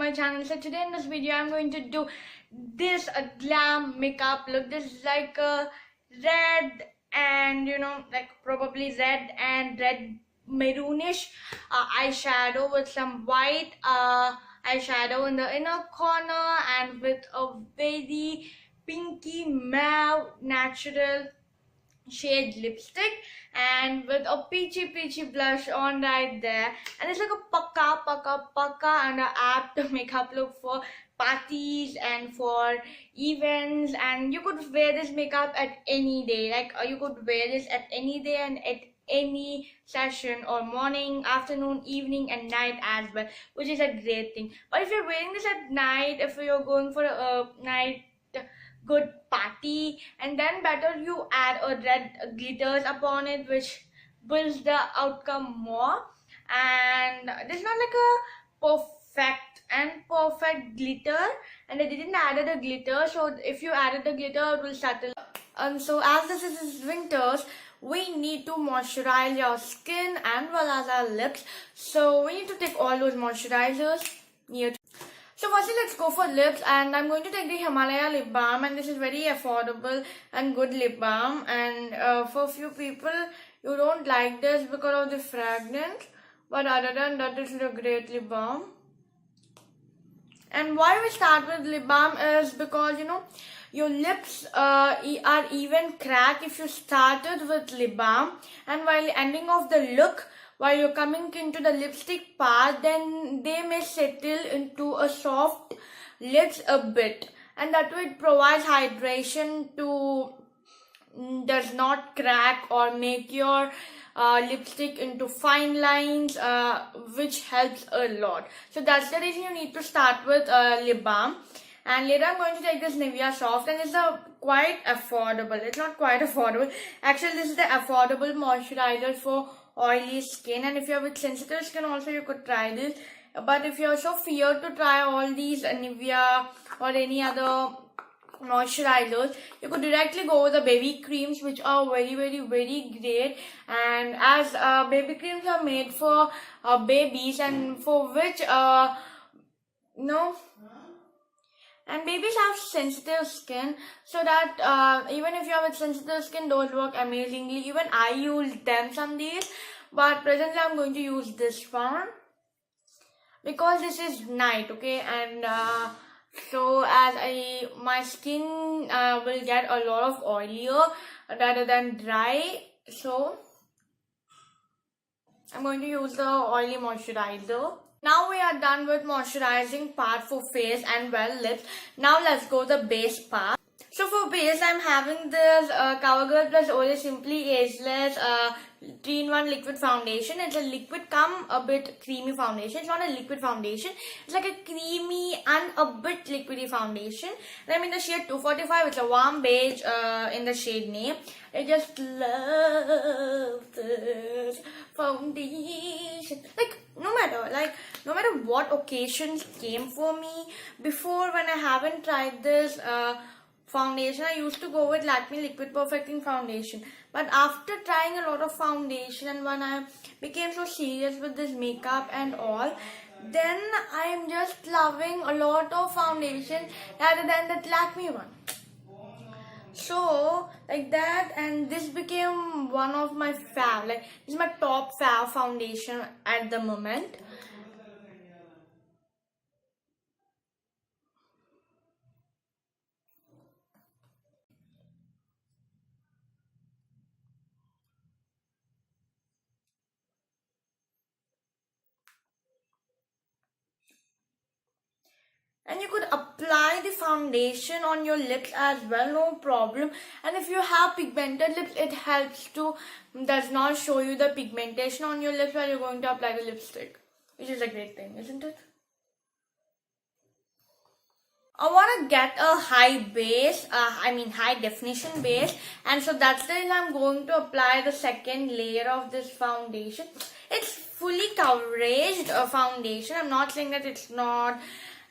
my channel. So today in this video I'm going to do this glam makeup look. This is like a red and like probably red and red maroonish eyeshadow with some white eyeshadow in the inner corner and with a very pinky mauve natural shade lipstick and with a peachy blush on right there, and it's like a pukka and a apt makeup look for parties and for events, and you could wear this makeup at any day. Like you could wear this at any day and at any session, or morning, afternoon, evening and night as well, which is a great thing. But if you're wearing this at night, if you're going for a night good party, and then better you add a red glitters upon it, which builds the outcome more. And this is not like a perfect glitter, and I didn't add the glitter, so if you added the glitter it will settle. So as this is winters, we need to moisturize your skin as well as our lips, so we need to take all those moisturizers near. So firstly, let's go for lips, and I'm going to take the Himalaya lip balm, and this is very affordable and good lip balm. And for a few people, you don't like this because of the fragrance, but other than that, this is a great lip balm. And why we start with lip balm is because your lips are even cracked if you started with lip balm, and while ending off the look, while you're coming into the lipstick part, then they may settle into a soft lips a bit, and that way it provides hydration to does not crack or make your lipstick into fine lines, which helps a lot. So that's the reason you need to start with lip balm. And later I'm going to take this Nivea Soft, and it's quite affordable. It's not quite affordable. Actually, this is the affordable moisturizer for oily skin, and if you have with sensitive skin also you could try this. But if you're so feared to try all these Nivea or any other moisturizers, you could directly go with the baby creams, which are very great. And as baby creams are made for babies, and for which and babies have sensitive skin, so that even if you have a sensitive skin, those work amazingly. Even I use them some days, but presently I'm going to use this one because this is night, okay? And so as my skin will get a lot of oilier rather than dry, so I'm going to use the oily moisturizer. Now we are done with moisturizing part for face and lips. Now let's go the base part. So for base, I'm having this COVERGIRL+OLAY Simply ageless 3-in-1 liquid foundation. It's a liquid come a bit creamy foundation. It's not a liquid foundation. It's like a creamy and a bit liquidy foundation. And I'm in the shade 245. It's a warm beige in the shade name. I just love this foundation. No matter what occasions came for me, before when I haven't tried this foundation, I used to go with Lakme Liquid Perfecting Foundation. But after trying a lot of foundation, and when I became so serious with this makeup and all, then I am just loving a lot of foundation rather than that Lakme one. So like that, and this became one of my fav. This is my top fav foundation at the moment. And you could apply the foundation on your lips as well, no problem. And if you have pigmented lips, it helps to does not show you the pigmentation on your lips while you're going to apply the lipstick, which is a great thing, isn't it? I want to get a high base, high definition base, and so that's the reason I'm going to apply the second layer of this foundation. It's fully coverage foundation. I'm not saying that it's not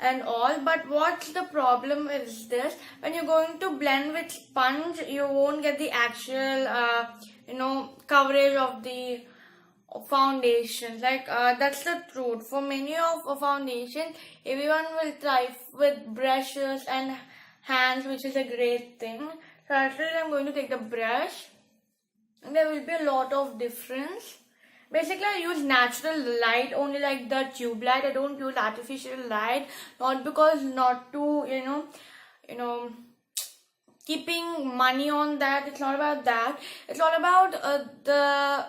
and all, but what's the problem is this: when you're going to blend with sponge, you won't get the actual coverage of the foundations. Like that's the truth. For many of foundations, everyone will try with brushes and hands, which is a great thing. So actually, I'm going to take the brush, and there will be a lot of difference. Basically, I use natural light, only like the tube light. I don't use artificial light, not because not to keeping money on that. It's not about that. It's all about the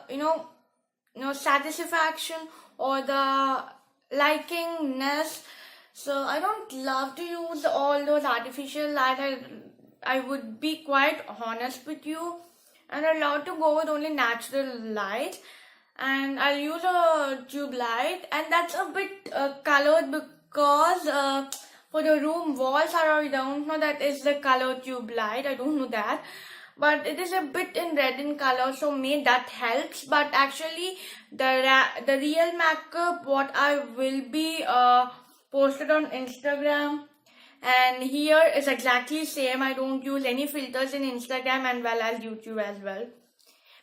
satisfaction or the likingness. So I don't love to use all those artificial light. I would be quite honest with you, and I love to go with only natural light. And I'll use a tube light, and that's a bit colored because for the room walls I don't know that is the color tube light. I don't know that, but it is a bit in red in color, so maybe that helps. But actually, the real makeup what I will be posted on Instagram, and here is exactly same. I don't use any filters in Instagram and well as YouTube as well.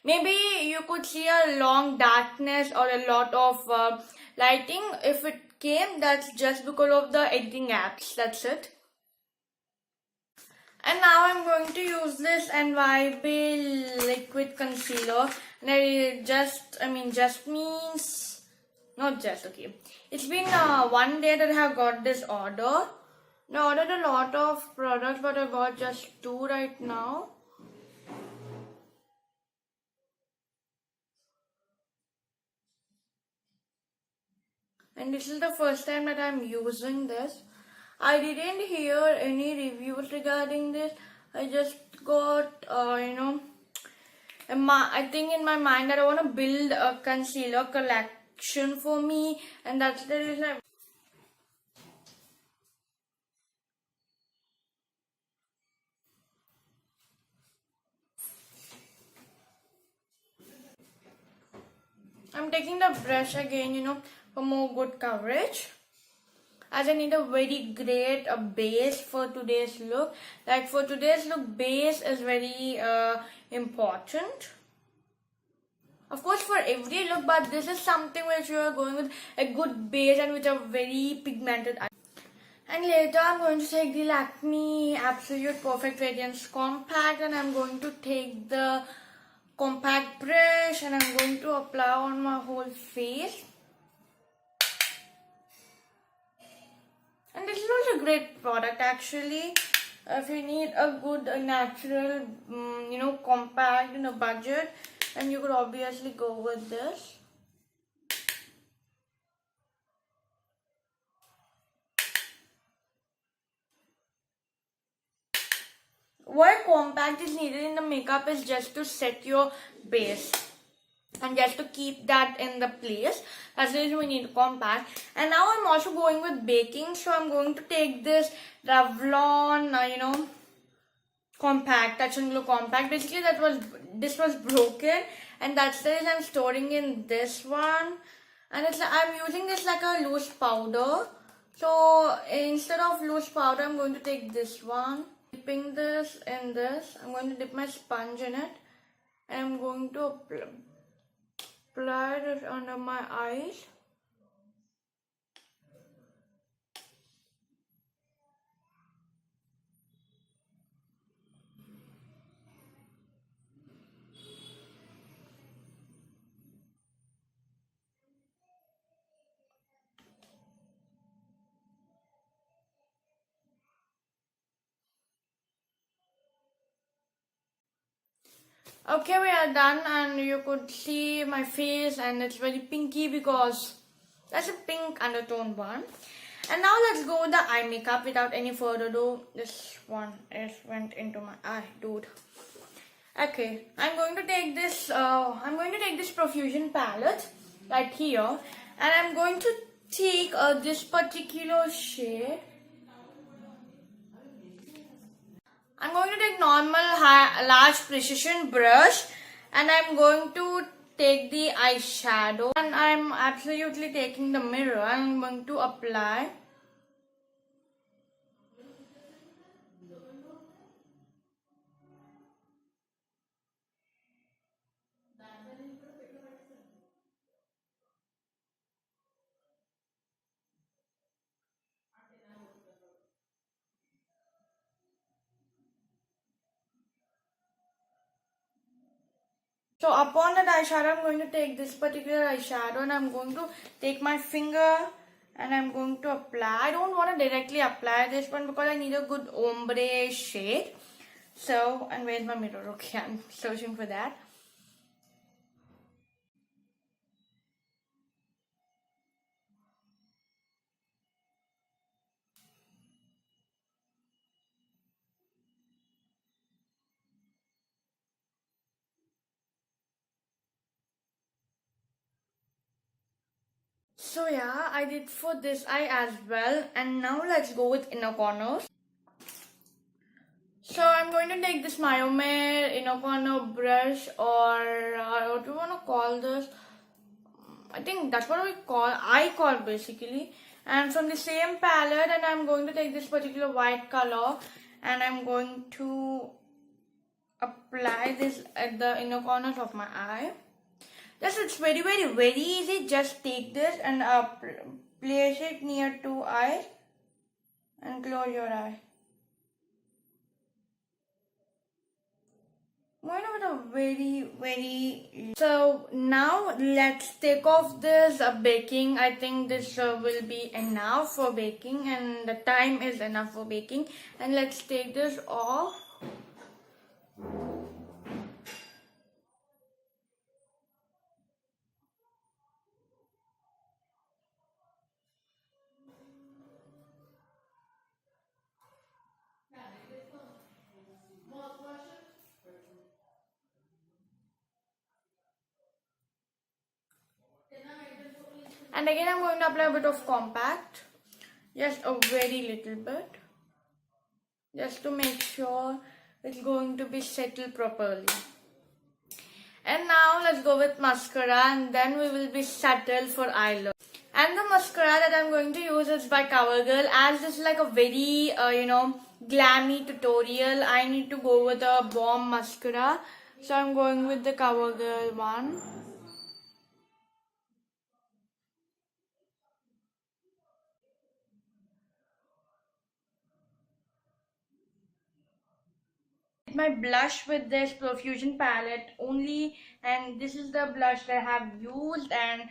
Maybe you could see a long darkness or a lot of lighting. If it came, that's just because of the editing apps. That's it. And now I'm going to use this NYB liquid concealer. And just means, not just, okay. It's been 1 day that I have got this order. I ordered a lot of products, but I got just 2 right now. And this is the first time that I'm using this. I didn't hear any reviews regarding this. I just got, I think in my mind that I want to build a concealer collection for me, and that's the reason I'm taking the brush again, for more good coverage. As I need a very great base for today's look. Like for today's look, base is very important. Of course for every look, but this is something which you are going with a good base and with a very pigmented eye. And later I'm going to take the Lakme Absolute Perfect Radiance Compact, and I'm going to take the compact brush and I'm going to apply on my whole face. And this is also a great product actually. If you need a good natural, compact in a budget, and you could obviously go with this. Why compact is needed in the makeup is just to set your base and just to keep that in the place. That's the reason we need compact. And now I'm also going with baking, so I'm going to take this Revlon, compact, touch and glow compact. Basically this was broken, and that's the reason I'm storing in this one. And I'm using this like a loose powder. So instead of loose powder, I'm going to take this one. Dipping this in this, I'm going to dip my sponge in it, and I'm going to apply this under my eyes. Okay, we are done, and you could see my face, and it's very pinky because that's a pink undertone one. And now let's go with the eye makeup without any further ado. This one went into my eye, dude. Okay, I'm going to take this Profussion palette right here, and I'm going to take this particular shade. I'm going to take normal large precision brush, and I'm going to take the eyeshadow, and I'm absolutely taking the mirror and I'm going to apply. So upon that eyeshadow, I'm going to take this particular eyeshadow and I'm going to take my finger and I'm going to apply. I don't want to directly apply this one because I need a good ombre shade. So, and where's my mirror? Okay, I'm searching for that. So yeah, I did for this eye as well. And now let's go with inner corners. So I'm going to take this mauve inner corner brush, or what do you want to call this? I think that's what I call basically. And from the same palette, and I'm going to take this particular white color and I'm going to apply this at the inner corners of my eye. Yes, it's very easy. Just take this and place it near two eyes and close your eye. Going with a very. So now let's take off this baking. I think this will be enough for baking, and the time is enough for baking. And let's take this off. And again, I'm going to apply a bit of compact, just a very little bit, just to make sure it's going to be settled properly. And now let's go with mascara, and then we will be settled for eye look. And the mascara that I'm going to use is by COVERGIRL. As this is like a very glammy tutorial, I need to go with a balm mascara. So I'm going with the COVERGIRL one. My blush with this Profussion palette only, and this is the blush that I have used. And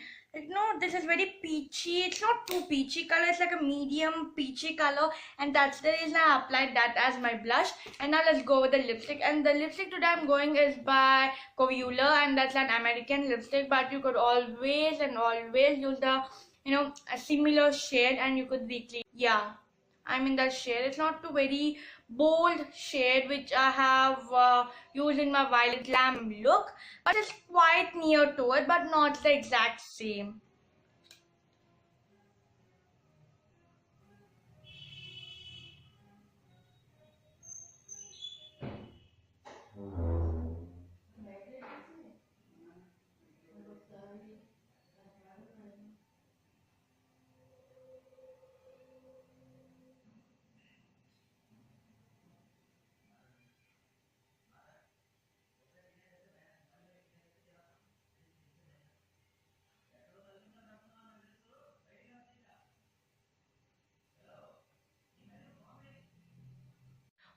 this is very peachy. It's not too peachy color, it's like a medium peachy color, and that's the reason I applied that as my blush. And now let's go with the lipstick, and the lipstick today I'm going is by Covuler, and that's an American lipstick, but you could always use the a similar shade, and you could recreate. Yeah, I'm in that shade. It's not too very bold shade which I have used in my violet glam look, but it's quite near to it, but not the exact same.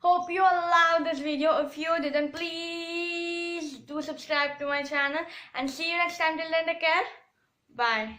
Hope you all loved this video. If you didn't, please do subscribe to my channel, and see you next time. Till then, take care. Bye.